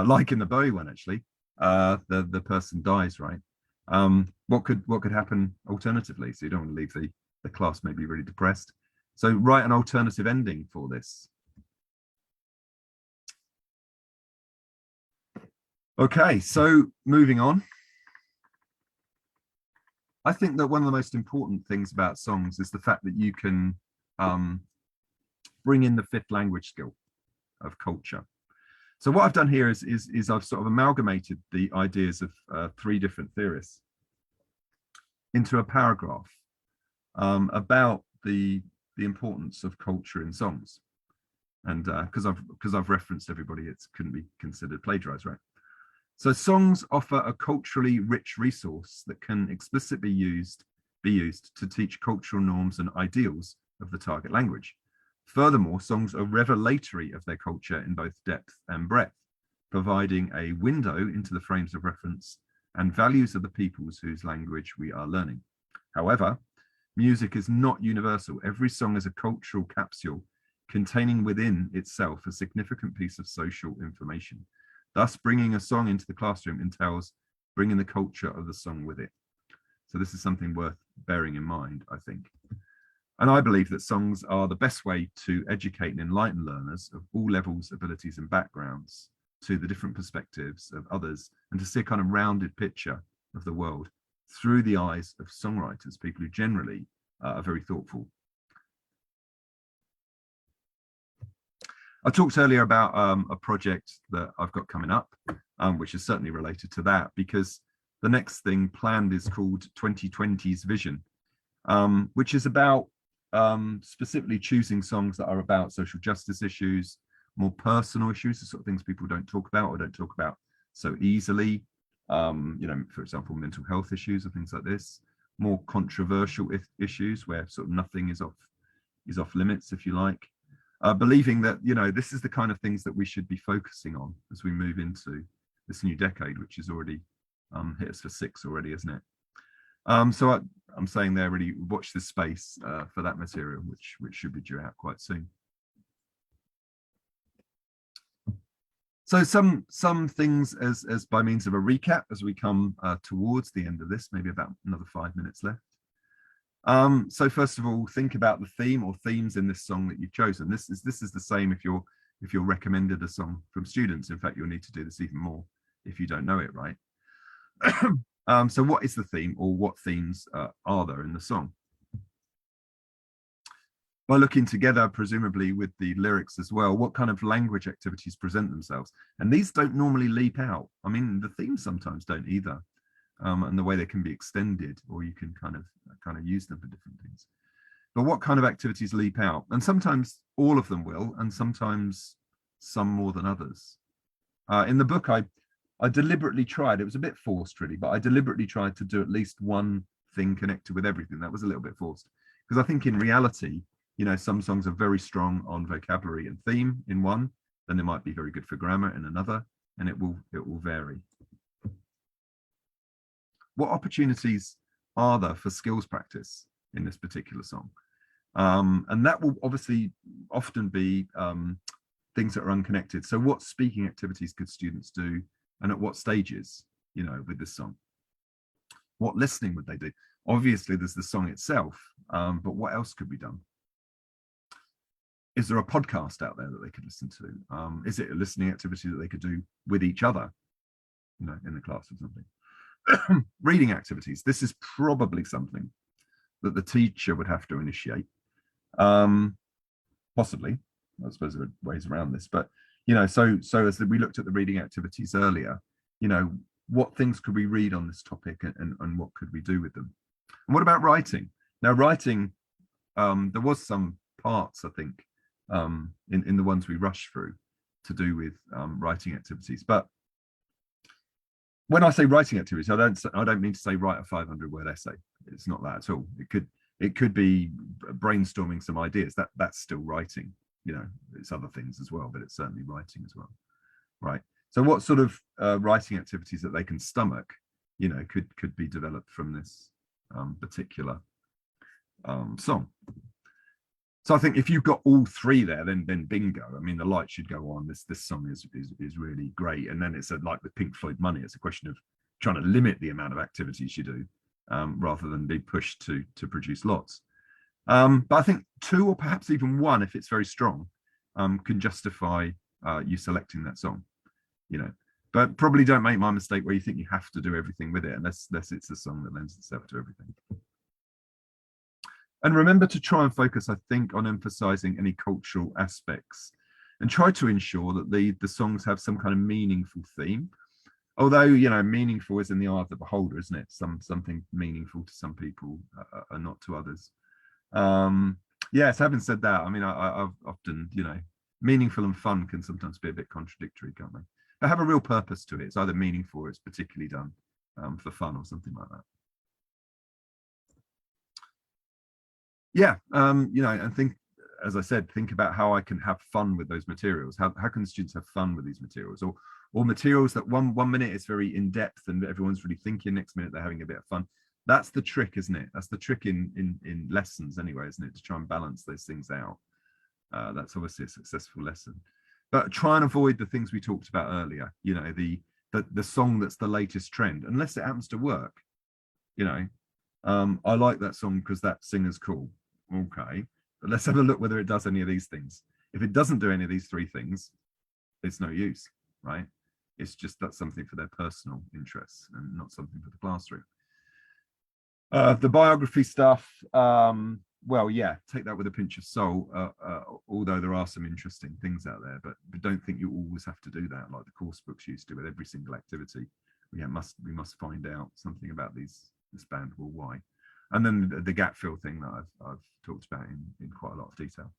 like in the Bowie one, actually, the person dies, right? What could happen alternatively? So you don't want to leave the class maybe really depressed. So write an alternative ending for this. Okay, so moving on. I think that one of the most important things about songs is the fact that you can bring in the 5th language skill of culture. So what I've done here is I've sort of amalgamated the ideas of 3 different theorists into a paragraph about the importance of culture in songs. And because I've referenced everybody, it couldn't be considered plagiarized, right? So songs offer a culturally rich resource that can explicitly be used to teach cultural norms and ideals of the target language. Furthermore, songs are revelatory of their culture in both depth and breadth, providing a window into the frames of reference and values of the peoples whose language we are learning. However, music is not universal. Every song is a cultural capsule containing within itself a significant piece of social information. Thus, bringing a song into the classroom entails bringing the culture of the song with it. So this is something worth bearing in mind, I think. And I believe that songs are the best way to educate and enlighten learners of all levels, abilities, and backgrounds to the different perspectives of others, and to see a kind of rounded picture of the world through the eyes of songwriters, people who generally are very thoughtful. I talked earlier about a project that I've got coming up, which is certainly related to that, because the next thing planned is called 2020's Vision, which is about specifically choosing songs that are about social justice issues, more personal issues, the sort of things people don't talk about or don't talk about so easily. For example, mental health issues or things like this, more controversial issues where sort of nothing is off limits, if you like. Believing that, this is the kind of things that we should be focusing on as we move into this new decade, which is already hit us for 6 already, isn't it? So I'm saying there, really watch this space for that material, which should be due out quite soon. So some things as by means of a recap as we come towards the end of this, maybe about another 5 minutes left. So first of all, think about the theme or themes in this song that you've chosen. This is the same if you're recommended a song from students. In fact, you'll need to do this even more if you don't know it, right? So what is the theme, or what themes are there in the song? By looking together, presumably with the lyrics as well, what kind of language activities present themselves? And these don't normally leap out. I mean, the themes sometimes don't either. And the way they can be extended, or you can kind of use them for different things. But what kind of activities leap out? And sometimes all of them will, and sometimes some more than others. In the book, I deliberately tried, it was a bit forced really, but I deliberately tried to do at least one thing connected with everything. That was a little bit forced, because I think in reality, some songs are very strong on vocabulary and theme in one, then they might be very good for grammar in another, and it will vary. What opportunities are there for skills practice in this particular song? And that will obviously often be things that are unconnected. So what speaking activities could students do, and at what stages, with this song? What listening would they do? Obviously, there's the song itself, but what else could be done? Is there a podcast out there that they could listen to? Is it a listening activity that they could do with each other, in the class or something? Reading activities. This is probably something that the teacher would have to initiate. Possibly, I suppose there are ways around this, but so as we looked at the reading activities earlier, what things could we read on this topic, and what could we do with them? And what about writing? Now, writing, there was some parts, I think, in the ones we rushed through to do with writing activities. But when I say writing activities, I don't mean to say write a 500-word essay. It's not that at all. It could be brainstorming some ideas. That's still writing. It's other things as well, but it's certainly writing as well, right? So what sort of writing activities that they can stomach, could be developed from this particular song. So I think if you've got all three there, then bingo. I mean, the light should go on. This song is really great. And then it's like with Pink Floyd Money, it's a question of trying to limit the amount of activities you do, rather than be pushed to produce lots. But I think 2 or perhaps even 1, if it's very strong, can justify you selecting that song. But probably don't make my mistake where you think you have to do everything with it, unless it's a song that lends itself to everything. And remember to try and focus, I think, on emphasizing any cultural aspects, and try to ensure that the songs have some kind of meaningful theme. Although, meaningful is in the eye of the beholder, isn't it? Something meaningful to some people and not to others. Yes, having said that, I mean, I've often, meaningful and fun can sometimes be a bit contradictory, can't they? But have a real purpose to it. It's either meaningful or it's particularly done for fun or something like that. Yeah, and think, as I said, think about how I can have fun with those materials. How can students have fun with these materials, or materials that one minute is very in depth and everyone's really thinking, next minute they're having a bit of fun. That's the trick, isn't it? That's the trick in lessons anyway, isn't it? To try and balance those things out. That's obviously a successful lesson. But try and avoid the things we talked about earlier. The song that's the latest trend, unless it happens to work. I like that song because that singer's cool. Okay, but let's have a look whether it does any of these things. If it doesn't do any of these 3 things, it's no use, right? It's just that's something for their personal interests and not something for the classroom. The biography stuff, well, yeah, take that with a pinch of salt, although there are some interesting things out there, but don't think you always have to do that like the course books used to with every single activity. We must find out something about this band. Well, why? And then the gap fill thing that I've talked about in quite a lot of detail.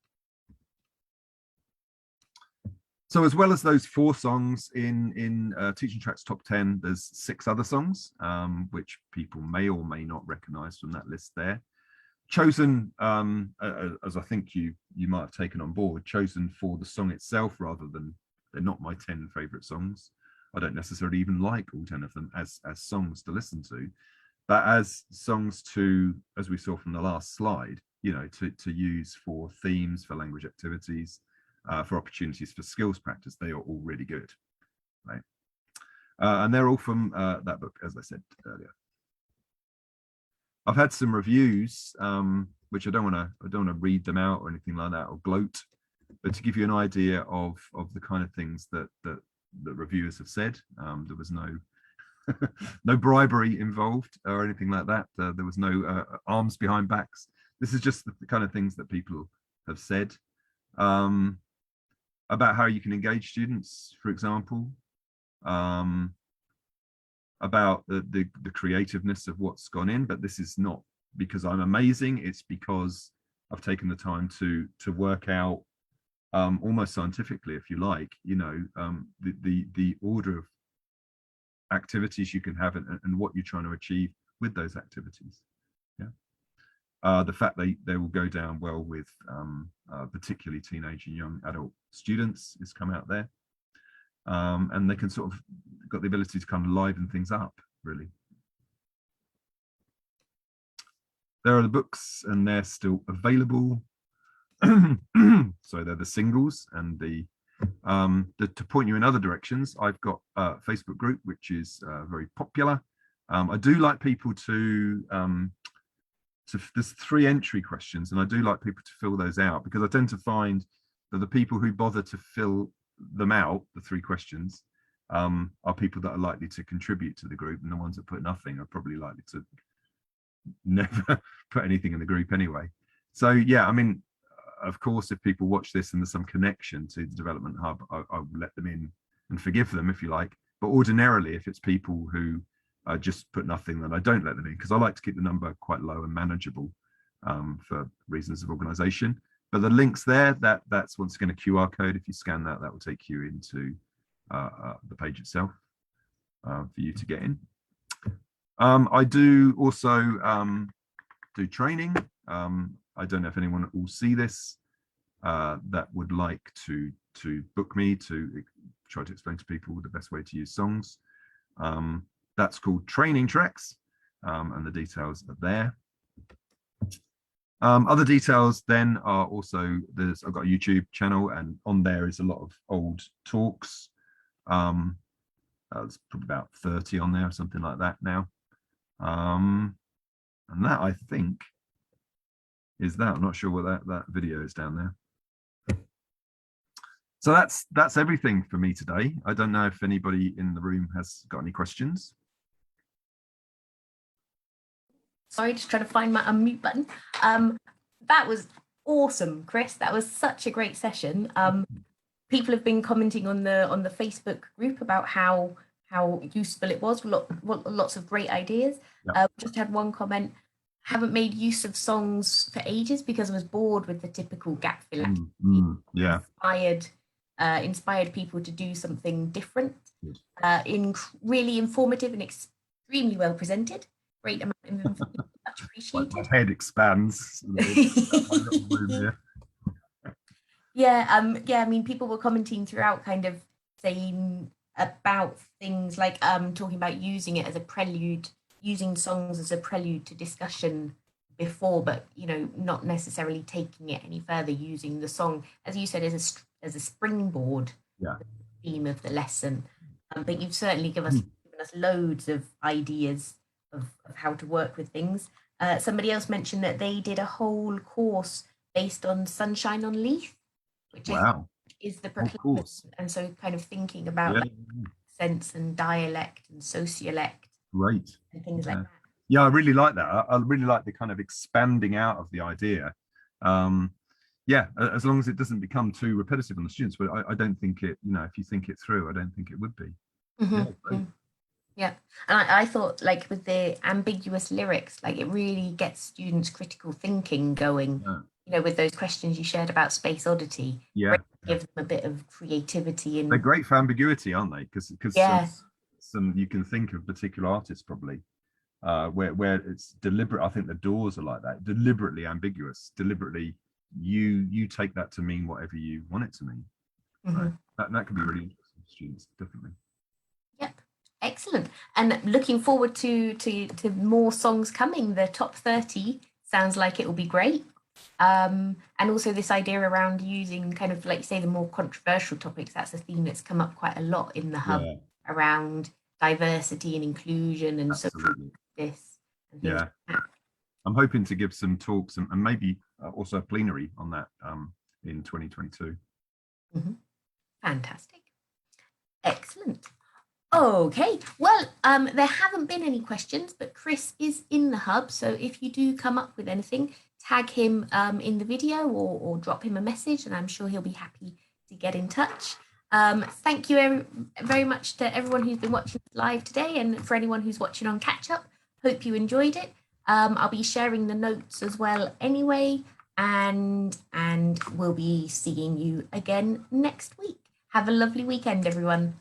So as well as those 4 songs in Teaching Track's top 10, there's 6 other songs, which people may or may not recognize from that list there. Chosen, as I think you might have taken on board, chosen for the song itself rather than they're not my 10 favorite songs. I don't necessarily even like all 10 of them as songs to listen to, but as songs to, as we saw from the last slide, you know, to use for themes, for language activities, for opportunities for skills practice. They are all really good, right? And they're all from that book, as I said earlier. I've had some reviews, which I don't want to read them out or anything like that or gloat, but to give you an idea of the kind of things that reviewers have said. There was no no bribery involved or anything like that. There was no arms behind backs. This is just the kind of things that people have said about how you can engage students, for example. About the creativeness of what's gone in, but this is not because I'm amazing. It's because I've taken the time to work out almost scientifically, if you like, you know, the order of activities you can have and what you're trying to achieve with those activities. Yeah. The fact they will go down well with particularly teenage and young adult students has come out there. And they can sort of got the ability to kind of liven things up, really. There are the books and they're still available. So they're the singles and to point you in other directions, I've got a Facebook group, which is very popular. I do like people to there's 3 entry questions, and I do like people to fill those out because I tend to find that the people who bother to fill them out, the 3 questions, are people that are likely to contribute to the group, and the ones that put nothing are probably likely to never put anything in the group anyway. So yeah, I mean, of course, if people watch this and there's some connection to the Development Hub, I will let them in and forgive them if you like. But ordinarily, if it's people who just put nothing, then I don't let them in because I like to keep the number quite low and manageable for reasons of organisation. But the links there, that's once again a QR code. If you scan that, that will take you into the page itself for you to get in. I do also do training. I don't know if anyone will see this that would like to book me to try to explain to people the best way to use songs. That's called Training Tracks, and the details are there. Other details then are also I've got a YouTube channel, and on there is a lot of old talks. There's probably about 30 on there or something like that now. And that, I think, is that. I'm not sure what that video is down there. So that's everything for me today. I don't know if anybody in the room has got any questions. Sorry, just trying to find my unmute button. That was awesome, Chris. That was such a great session. People have been commenting on the Facebook group about how useful it was. Lots of great ideas. Yeah. Just had one comment. Haven't made use of songs for ages because I was bored with the typical gap fill activity. Yeah. Inspired people to do something different. Really informative and extremely well presented. Great amount of information. Much appreciated. My head expands. Yeah, I mean, people were commenting throughout, kind of saying about things like talking about using it as a prelude, using songs as a prelude to discussion before, but you know, not necessarily taking it any further, using the song, as you said, as a springboard. Yeah. Theme of the lesson. But you've certainly given us loads of ideas of how to work with things. Somebody else mentioned that they did a whole course based on Sunshine on Leith, which I think is the proclivity, and so kind of thinking about like, sense and dialect and sociolect, right, and things like that. Yeah, I really like that. I really like the kind of expanding out of the idea. Yeah, as long as it doesn't become too repetitive on the students, but I don't think it, if you think it through, I don't think it would be. Yeah, great. Yeah, and I thought, like, with the ambiguous lyrics, like, it really gets students' critical thinking going. Yeah. With those questions you shared about Space Oddity, Yeah. really give them a bit of creativity They're and great for ambiguity, aren't they? Because yeah, some you can think of particular artists probably where it's deliberate. I think the Doors are like that, deliberately ambiguous, deliberately you take that to mean whatever you want it to mean. So that can be really interesting for students, definitely. Yep, excellent. And looking forward to more songs coming. The top 30 sounds like it will be great. And also this idea around using, kind of like you say, the more controversial topics. That's a theme that's come up quite a lot in the hub, Yeah, around diversity and inclusion and social absolutely. justice and things Yeah, like that. I'm hoping to give some talks and maybe also a plenary on that in 2022. Fantastic. Excellent. Okay, well, there haven't been any questions, but Chris is in the hub. So if you do come up with anything, tag him in the video or drop him a message, and I'm sure he'll be happy to get in touch. Thank you very much to everyone who's been watching live today, and for anyone who's watching on catch up. Hope you enjoyed it. I'll be sharing the notes as well anyway, and we'll be seeing you again next week. Have a lovely weekend, everyone.